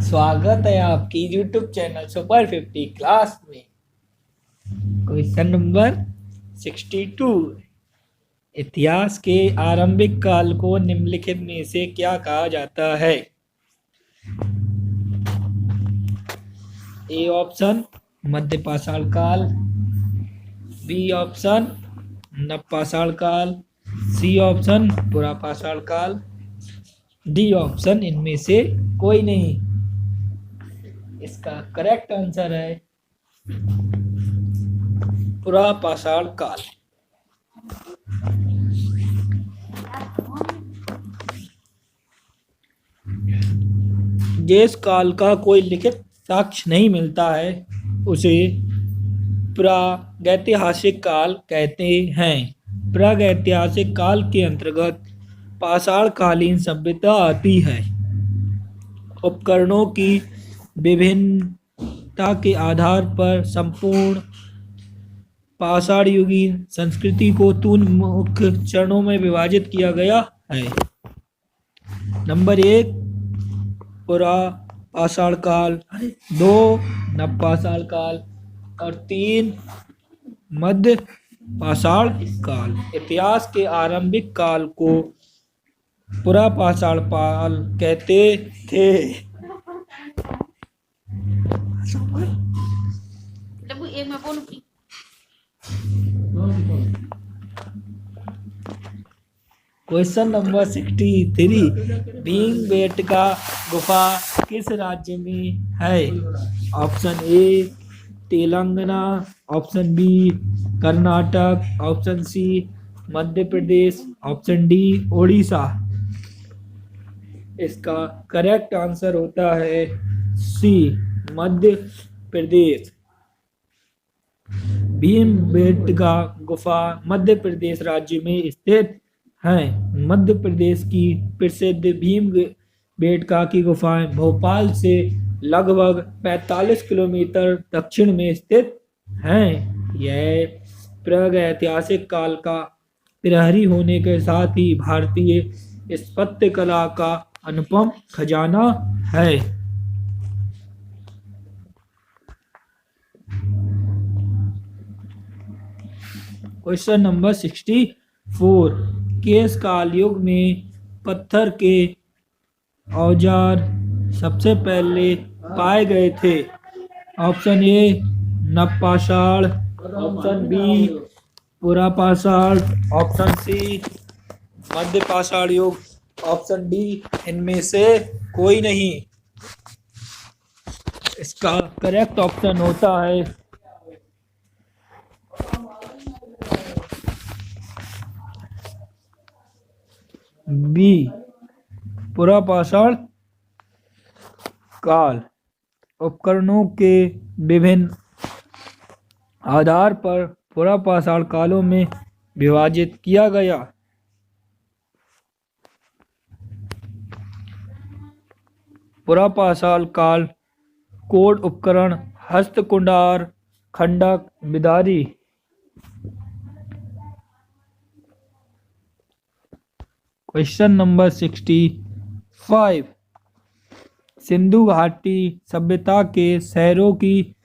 स्वागत है आपकी YouTube चैनल सुपर 50 क्लास में। Question number 62। इतिहास के आरंभिक काल को निम्नलिखित में से क्या कहा जाता है? ए ऑप्शन मध्य पाषाण काल, बी ऑप्शन नवपाषाण काल, सी ऑप्शन पुरा पाषाण काल, डी ऑप्शन इनमें से कोई नहीं। इसका करेक्ट आंसर है पुरा पाषाण काल। जिस काल का कोई लिखित साक्ष्य नहीं मिलता है उसे प्रागैतिहासिक काल कहते हैं। प्रागैतिहासिक काल के अंतर्गत पाषाणकालीन सभ्यता आती है। उपकरणों की विभिन्नता के आधार पर संपूर्ण पाषाणयुगीन संस्कृति को तीन मुख्य चरणों में विभाजित किया गया है। नंबर 1 पुरा पाषाण काल, 2 नवपाषाण काल और 3 मध्य पाषाण काल। इतिहास के आरंभिक काल को पुरा पाषाण काल कहते थे। Question number 63। भीमबेटका गुफा किस राज्य में है? Option A Telangana, option B Karnataka, option C Madhya Pradesh, option D Odisha. इसका करेक्ट आंसर होता है सी मध्य प्रदेश। भीमबेटका गुफा मध्य प्रदेश राज्य में स्थित है। मध्य प्रदेश की प्रसिद्ध भीमबेटका की गुफाएं भोपाल से लगभग 45 किलोमीटर दक्षिण में स्थित हैं। यह प्रागैतिहासिक काल का प्रहरी होने के साथ ही भारतीय स्थापत्य कला का अनुपम खजाना है। Question number 64। किस काल युग में पत्थर के औजार सबसे पहले पाए गए थे? ऑप्शन ए नवपाषाण, ऑप्शन बी पुरा पाषाण, ऑप्शन सी मध्य पाषाण युग, ऑप्शन डी इनमें से कोई नहीं। इसका करेक्ट ऑप्शन होता है बी पुरा पाषाण काल। उपकरणों के विभिन्न आधार पर पुरा पाषाण कालों में विभाजित किया गया। पुरा पाषाण काल कोड उपकरण हस्तकुंडार खंडक बिदारी। Question number 65। सिंधु घाटी सभ्यता के शहरों की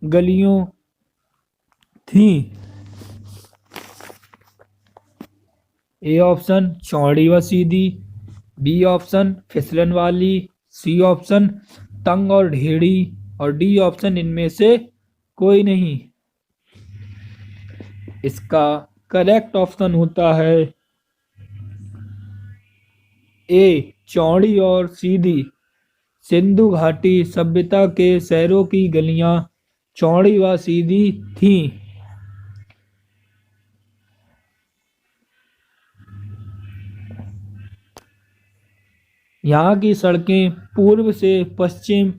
गलियों थी। ए ऑप्शन चौड़ी व सीधी, बी ऑप्शन फिसलन वाली, सी ऑप्शन तंग और ढेड़ी और डी ऑप्शन इनमें से कोई नहीं। इसका करेक्ट ऑप्शन होता है ए चौड़ी और सीधी। सिंधु घाटी सभ्यता के शहरों की गलियां चौड़ी व सीधी थीं। यहाँ की सड़कें पूर्व से पश्चिम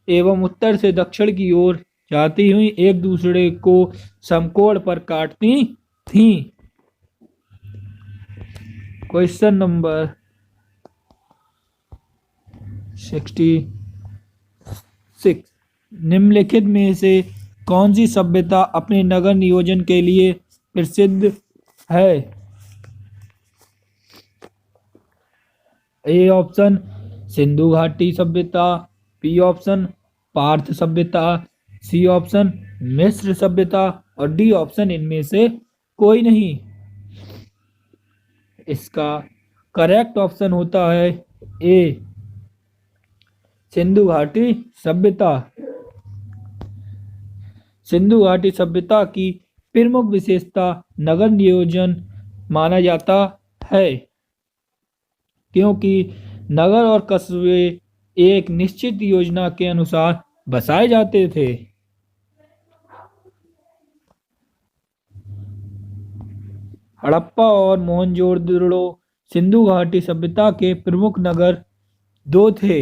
एवं उत्तर से दक्षिण की ओर जाती हुई एक दूसरे को समकोण पर काटती थीं। Question number 66। निम्नलिखित में से कौन सी सभ्यता अपने नगर नियोजन के लिए प्रसिद्ध है? ए ऑप्शन सिंधु घाटी सभ्यता, बी ऑप्शन पार्थ सभ्यता, सी ऑप्शन मिस्र सभ्यता और डी ऑप्शन इनमें से कोई नहीं। इसका करेक्ट ऑप्शन होता है ए सिंधु घाटी सभ्यता। सिंधु घाटी सभ्यता की प्रमुख विशेषता नगर नियोजन माना जाता है, क्योंकि नगर और कस्बे एक निश्चित योजना के अनुसार बसाए जाते थे। हड़प्पा और मोहनजोदड़ो सिंधु घाटी सभ्यता के प्रमुख नगर दो थे।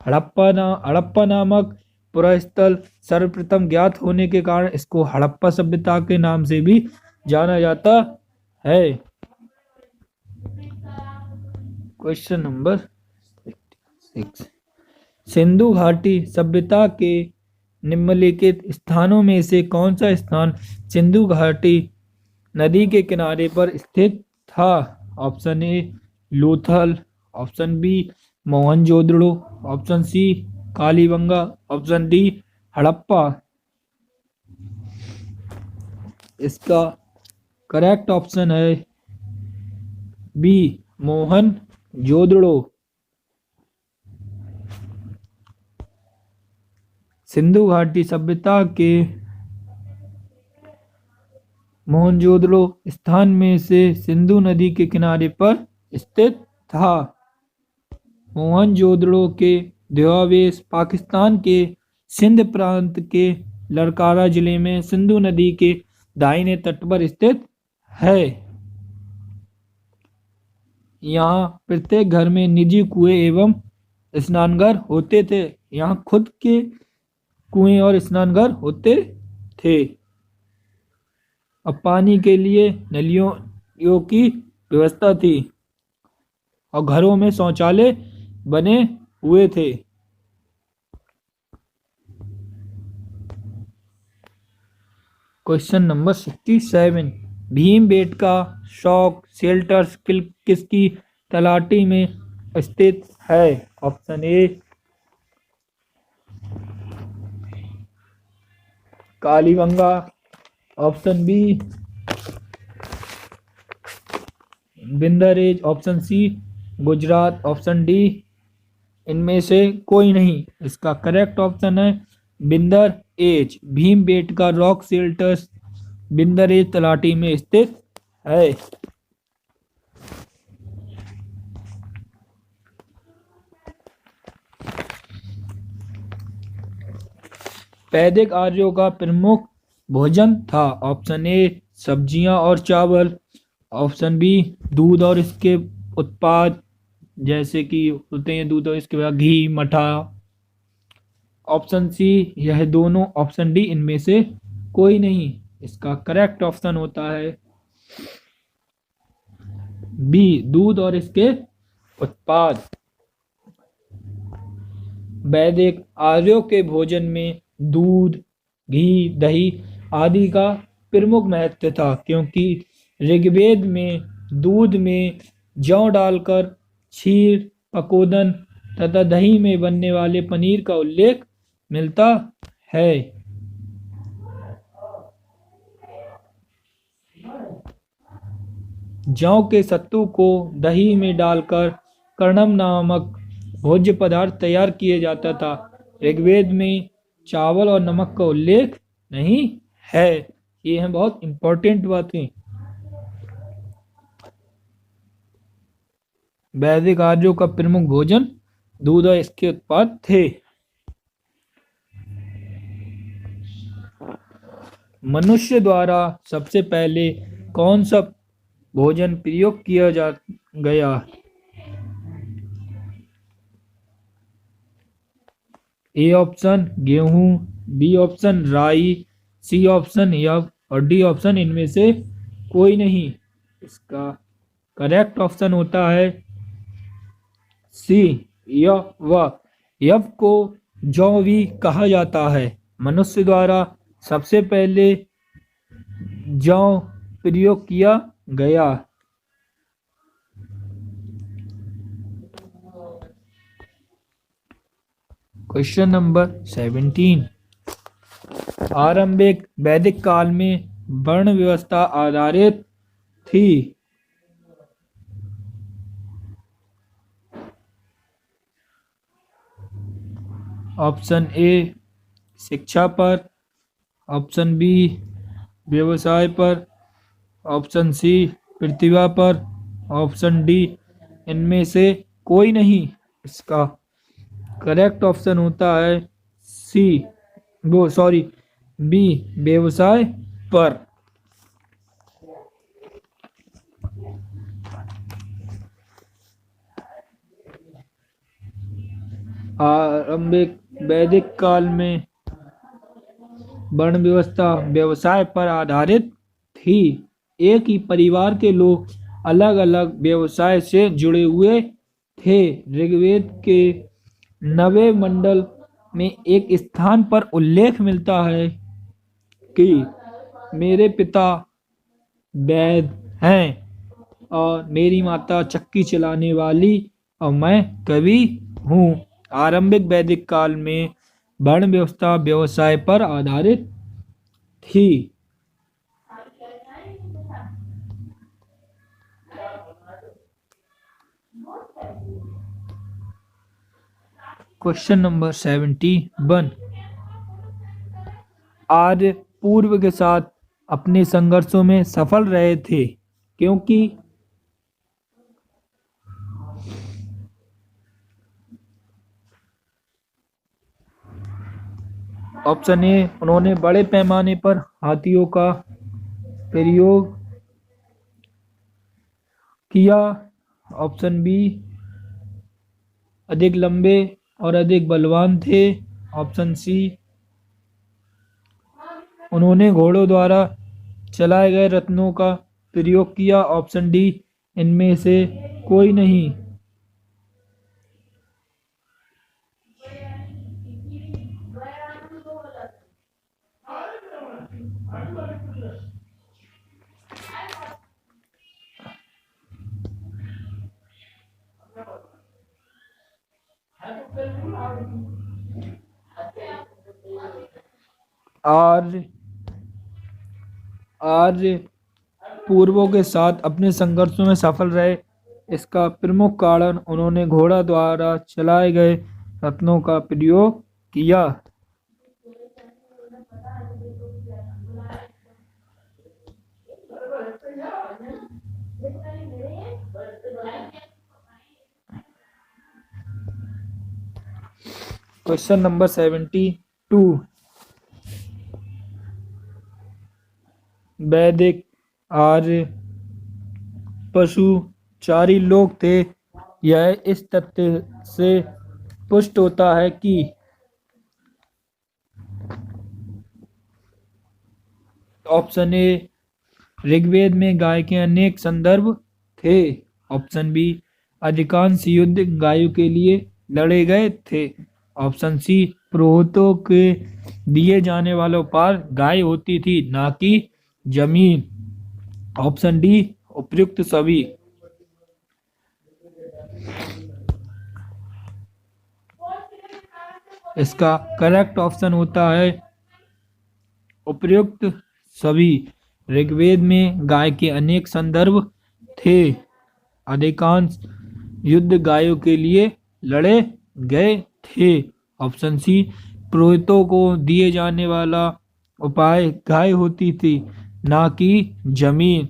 हड़प्पा नामक पुरास्थल सर्वप्रथम ज्ञात होने के कारण इसको हड़प्पा सभ्यता के नाम से भी जाना जाता है। क्वेश्चन नंबर 6, सिंधु घाटी सभ्यता के निम्नलिखित स्थानों में से कौन सा स्थान सिंधु घाटी नदी के किनारे पर स्थित था? Option A Lothal, option B Mohenjodaro, option C Kalibangan, option D Harappa. इसका करेक्ट ऑप्शन है बी मोहनजोदड़ो। सिंधु घाटी सभ्यता के मोहनजोदड़ो स्थान में से सिंधु नदी के किनारे पर स्थित था। मोहनजोदड़ो के देहावशेष पाकिस्तान के सिंध प्रांत के लड़कारा जिले में सिंधु नदी के दाहिने तट पर स्थित है। यहाँ प्रत्येक घर में निजी कुएं एवं स्नानघर होते थे। यहाँ खुद के कुएं और स्नानघर होते थे। अब पानी के लिए नलियों की व्यवस्था थी और घरों में शौचालय बने हुए थे। Question number 67, Bhimbetka rock shelters किसकी तलहटी में स्थित है? Option A Kalibanga, option B Vindhya range, option C Gujarat, option D इनमें से कोई नहीं। इसका करेक्ट ऑप्शन है बिंदर एज। भीमबेटका रॉक शेल्टर्स बिंदरेज तलहटी में स्थित है। वैदिक आर्यों का प्रमुख भोजन था। ऑप्शन ए सब्जियां और चावल, ऑप्शन बी दूध और इसके उत्पाद जैसे कि होते हैं दूध और इसके बाद घी, मठा, ऑप्शन सी यह दोनों, ऑप्शन डी इनमें से कोई नहीं। इसका करेक्ट ऑप्शन होता है बी दूध और इसके उत्पाद। वैदिक आर्यों के भोजन में दूध, घी, दही आदि का प्रमुख महत्व था, क्योंकि ऋग्वेद में दूध में जौ डालकर क्षीर, पकोदन तथा दही में बनने वाले पनीर का उल्लेख मिलता है। जौ के सत्तू को दही में डालकर कर्णम नामक भोज्य पदार्थ तैयार किया जाता था। ऋग्वेद में चावल और नमक का उल्लेख नहीं है। ये है बहुत इंपॉर्टेंट बातें। वैदिक आर्यों का प्रमुख भोजन दूध और इसके उत्पाद थे। मनुष्य द्वारा सबसे पहले कौन सा भोजन प्रयोग किया गया? ए ऑप्शन गेहूं, बी ऑप्शन राई, सी ऑप्शन यव और डी ऑप्शन इनमें से कोई नहीं। इसका करेक्ट ऑप्शन होता है सी यव। यव को जौ भी कहा जाता है। मनुष्य द्वारा सबसे पहले जौ प्रयोग किया गया। Question number 17। आरंभिक वैदिक काल में वर्ण व्यवस्था आधारित थी। ऑप्शन ए शिक्षा पर, ऑप्शन बी व्यवसाय पर, ऑप्शन सी प्रतिभा पर, ऑप्शन डी इनमें से कोई नहीं। इसका करेक्ट ऑप्शन होता है सी, वो सॉरी बी व्यवसाय पर। आरंभिक वैदिक काल में वर्ण व्यवस्था व्यवसाय पर आधारित थी। एक ही परिवार के लोग अलग अलग व्यवसाय से जुड़े हुए थे। ऋग्वेद के 9वें मंडल में एक स्थान पर उल्लेख मिलता है कि मेरे पिता वैद हैं और मेरी माता चक्की चलाने वाली और मैं कवि हूँ। आरंभिक वैदिक काल में वर्ण व्यवस्था व्यवसाय पर आधारित थी। Question number 71। आर्य पूर्व के साथ अपने संघर्षों में सफल रहे थे क्योंकि ऑप्शन ए उन्होंने बड़े पैमाने पर हाथियों का प्रयोग किया, ऑप्शन बी अधिक लंबे और अधिक बलवान थे, ऑप्शन सी उन्होंने घोड़ों द्वारा चलाए गए रत्नों का प्रयोग किया, ऑप्शन डी इनमें से कोई नहीं। आर्य पूर्वों के साथ अपने संघर्षों में सफल रहे। इसका प्रमुख कारण उन्होंने घोड़ा द्वारा चलाए गए रत्नों का प्रयोग किया। Question number 72। वैदिक आर्य पशुचारी लोग थे। यह इस तथ्य से पुष्ट होता है कि ऑप्शन ए ऋग्वेद में गाय के अनेक संदर्भ थे, ऑप्शन बी अधिकांश युद्ध गायों के लिए लड़े गए थे, ऑप्शन सी पुरोहितों के दिए जाने वाले उपहार गाय होती थी ना कि जमीन, ऑप्शन डी उपयुक्त सभी। इसका करेक्ट ऑप्शन होता है उपयुक्त सभी। ऋग्वेद में गाय के अनेक संदर्भ थे। अधिकांश युद्ध गायों के लिए लड़े गए थे, ऑप्शन सी पुरोहितों को दिए जाने वाला उपाय गाय होती थी ना कि जमीन,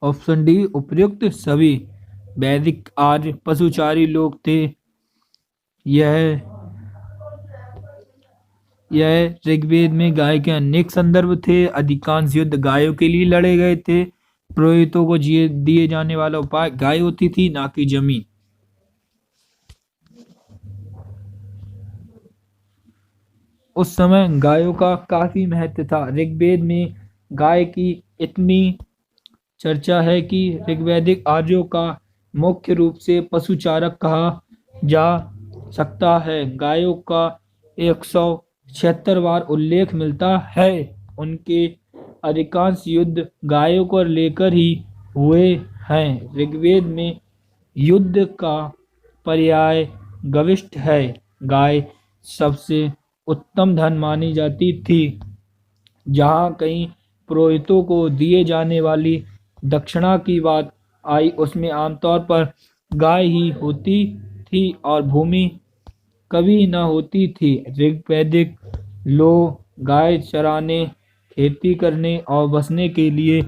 ऑप्शन डी उपयुक्त सभी। वैदिक आर्य पशुचारी लोग थे। यह ऋग्वेद में गाय के अनेक संदर्भ थे। अधिकांश युद्ध गायों के लिए लड़े गए थे। पुरोहितों को दिए जाने वाला उपाय गाय होती थी ना कि जमीन। उस समय गायों का काफी महत्व था। ऋग्वेद में गाय की इतनी चर्चा है कि ऋग्वैदिक आर्यों का मुख्य रूप से पशुचारक कहा जा सकता है। गायों का 176 बार उल्लेख मिलता है। उनके अधिकांश युद्ध गायों को लेकर ही हुए हैं। ऋग्वेद में युद्ध का पर्याय गविष्ठ है। गाय सबसे उत्तम धन मानी जाती थी। जहाँ कई पुरोहितों को दिए जाने वाली दक्षिणा की बात आई, उसमें आमतौर पर गाय ही होती थी और भूमि कभी न होती थी। ऋग्वैदिक लोग गाय चराने, खेती करने और बसने के लिए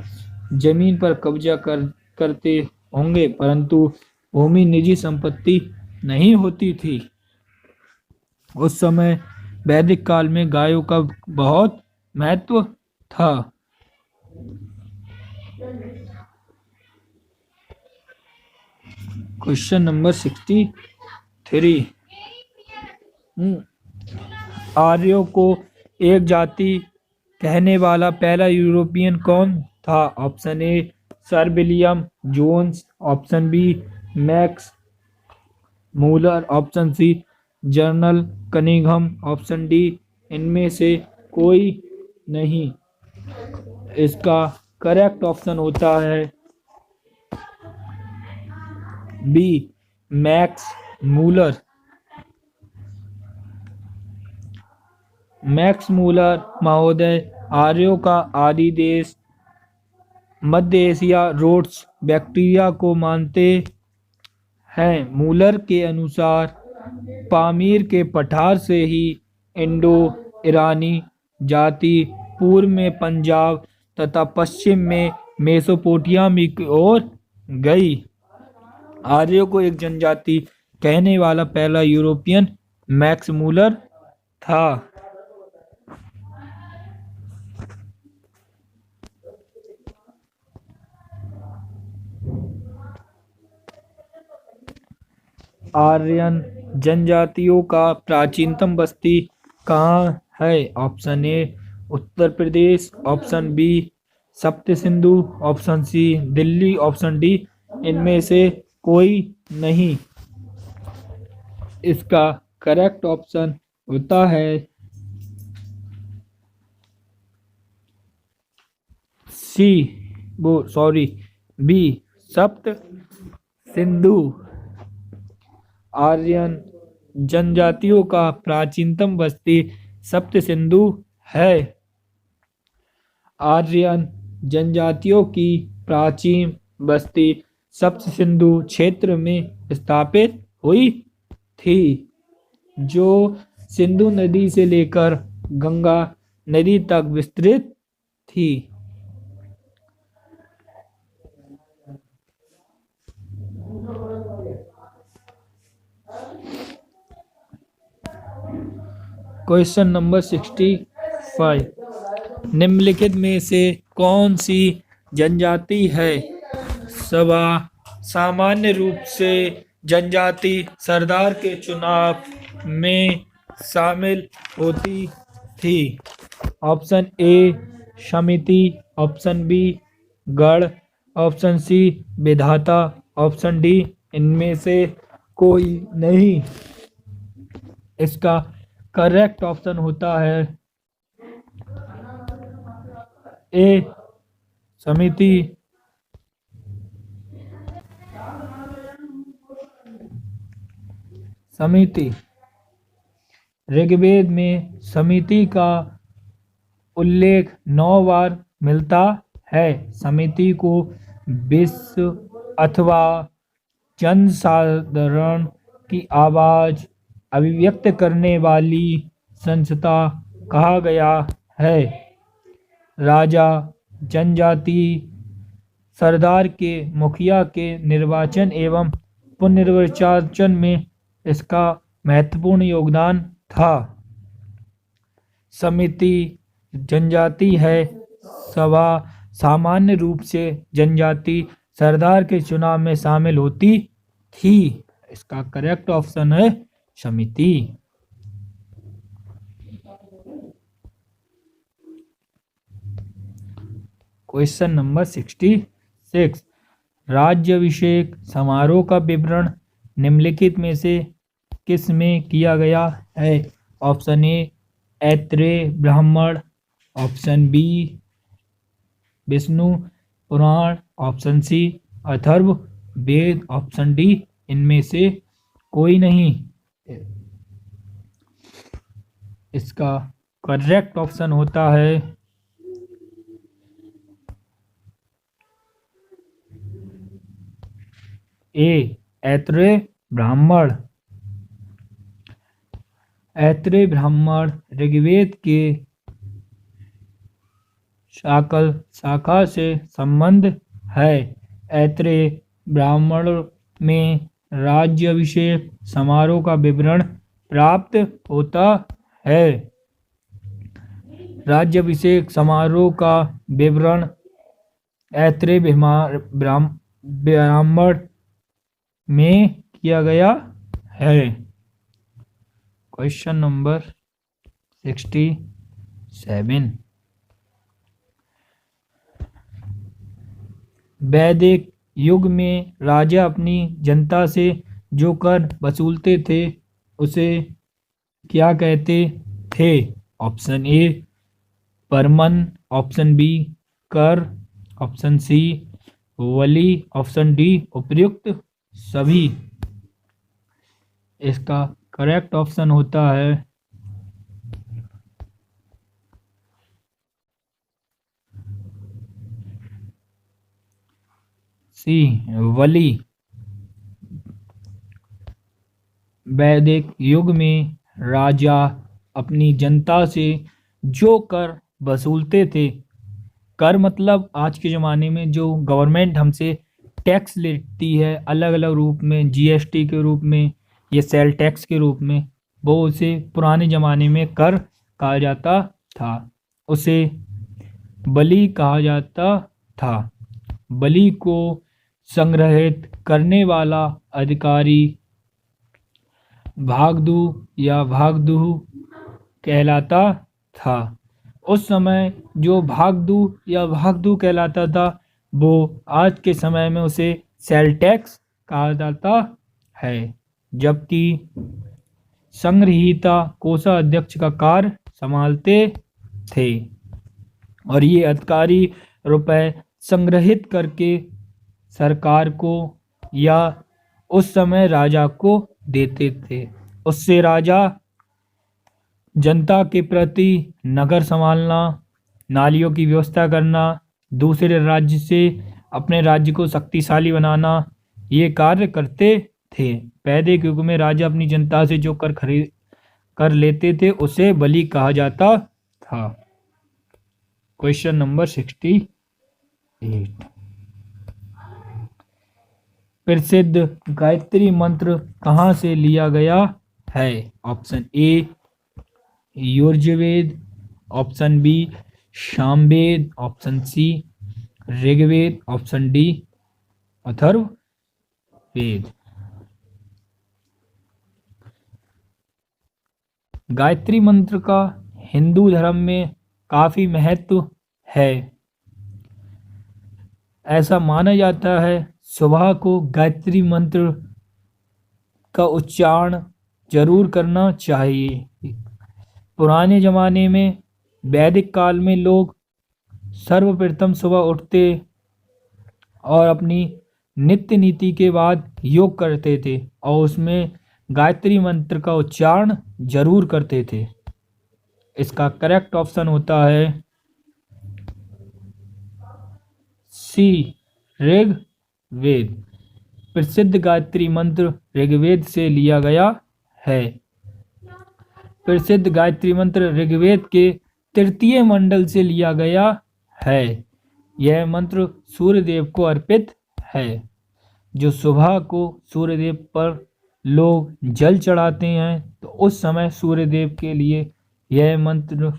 जमीन पर कब्जा करते होंगे, परंतु भूमि निजी संपत्ति नहीं होती थी। उस समय वैदिक काल में गायों का बहुत महत्व था। Question number 63। आर्यों को एक जाति कहने वाला पहला यूरोपियन कौन था? Option A sir William Jones, option B Max Muller, option C General Cunningham, option D इनमें से कोई नहीं। इसका करेक्ट ऑप्शन होता है B Max Muller. Max Muller महोदय आर्यों का आदि देश मध्य एशिया रोड्स बैक्टीरिया को मानते हैं। मूलर के अनुसार पामीर के पठार से ही इंडो ईरानी जाति पूर्व में पंजाब तथा पश्चिम में मेसोपोटामिया की ओर गई। आर्यों को एक जनजाति कहने वाला पहला यूरोपियन मैक्स मूलर था। आर्यन जनजातियों का प्राचीनतम बस्ती कहाँ है? Option A Uttar Pradesh, option B Sapta Sindhu, option C Delhi, option D इनमें से कोई नहीं। इसका करेक्ट ऑप्शन होता है सी बी सप्त सिंधु। आर्यन जनजातियों का प्राचीनतम बस्ती सप्त सिंधु है। आर्यन जनजातियों की प्राचीन बस्ती सप्त सिंधु क्षेत्र में स्थापित हुई थी, जो सिंधु नदी से लेकर गंगा नदी तक विस्तृत थी। Question number 65। निम्नलिखित में से कौन सी जनजाति है? सभा सामान्य रूप से जनजाति सरदार के चुनाव में शामिल होती थी। ऑप्शन ए समिति, ऑप्शन बी गढ़, ऑप्शन सी विधाता, ऑप्शन डी इनमें से कोई नहीं। इसका करेक्ट ऑप्शन होता है ए समिति। समिति ऋग्वेद में समिति का उल्लेख 9 बार मिलता है। समिति को विश्व अथवा जनसाधारण की आवाज अभिव्यक्त करने वाली संस्था कहा गया है। राजा जनजाति सरदार के मुखिया के निर्वाचन एवं पुनर्निर्वाचन में इसका महत्वपूर्ण योगदान था। समिति जनजाति है। सभा सामान्य रूप से जनजाति सरदार के चुनाव में शामिल होती थी। इसका करेक्ट ऑप्शन है समिति। Question number 66। राज्याभिषेक समारोह का विवरण निम्नलिखित में से किस में किया गया है? ऑप्शन ए ऐत्रेय ब्राह्मण, ऑप्शन बी विष्णु पुराण, option C Atharva Veda, option D इनमें से कोई नहीं। इसका करेक्ट ऑप्शन होता है ए, ऐत्रेय ब्राह्मण। ऐत्रेय ब्राह्मण ऋग्वेद के शाखा से संबंध है। ऐत्रेय ब्राह्मण में राज्याभिषेक समारोह का विवरण प्राप्त होता है। राज्याभिषेक समारोह का विवरण ऐत्रेय ब्राह्मण में किया गया है। Question number 67। वैदिक युग में राजा अपनी जनता से जो कर वसूलते थे उसे क्या कहते थे? ऑप्शन ए परमन, ऑप्शन बी कर, ऑप्शन सी वली, ऑप्शन डी उपयुक्त सभी। इसका करेक्ट ऑप्शन होता है सी वली। वैदिक युग में राजा अपनी जनता से जो कर वसूलते थे, कर मतलब आज के ज़माने में जो गवर्नमेंट हमसे टैक्स लेती है अलग अलग रूप में, जीएसटी के रूप में या सेल टैक्स के रूप में, वो उसे पुराने ज़माने में कर कहा जाता था, उसे बलि कहा जाता था। बलि को संग्रहित करने वाला अधिकारी भागदू या भागदू कहलाता था। उस समय जो भागदू या भागदू कहलाता था वो आज के समय में उसे सेल टैक्स कहा जाता है, जबकि संग्रहीता कोषाध्यक्ष का कार्य संभालते थे और ये अधिकारी रुपए संग्रहित करके सरकार को या उस समय राजा को देते थे। उससे राजा जनता के प्रति नगर संभालना, नालियों की व्यवस्था करना, दूसरे राज्य से अपने राज्य को शक्तिशाली बनाना, ये कार्य करते थे। वैदिक युग में राजा अपनी जनता से जो कर लेते थे उसे बलि कहा जाता था। Question number 68। प्रसिद्ध गायत्री मंत्र कहाँ से लिया गया है? Option A Yajurveda, option B Samaveda, option C Rigveda, option D Atharvaveda. Gayatri mantra का हिंदू धर्म में काफी महत्व है। ऐसा माना जाता है सुबह को गायत्री मंत्र का उच्चारण जरूर करना चाहिए। पुराने ज़माने में वैदिक काल में लोग सर्वप्रथम सुबह उठते और अपनी नित्य नीति के बाद योग करते थे और उसमें गायत्री मंत्र का उच्चारण जरूर करते थे। इसका करेक्ट ऑप्शन होता है सी ऋग्वेद। प्रसिद्ध गायत्री मंत्र ऋग्वेद से लिया गया है। प्रसिद्ध गायत्री मंत्र ऋग्वेद के तृतीय मंडल से लिया गया है। यह मंत्र सूर्यदेव को अर्पित है। जो सुबह को सूर्यदेव पर लोग जल चढ़ाते हैं तो उस समय सूर्यदेव के लिए यह मंत्र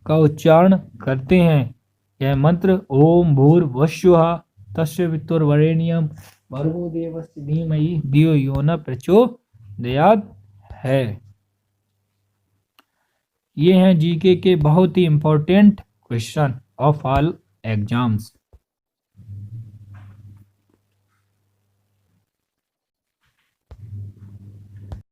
का उच्चारण करते हैं। यह मंत्र ओम भूर्भुवस्सुः तस्य वितुर्वरेण्यं भर्गो देवस्य धीमहि धियो यो न प्रचोदयात् है। ये हैं जीके के बहुत ही important question of all exams.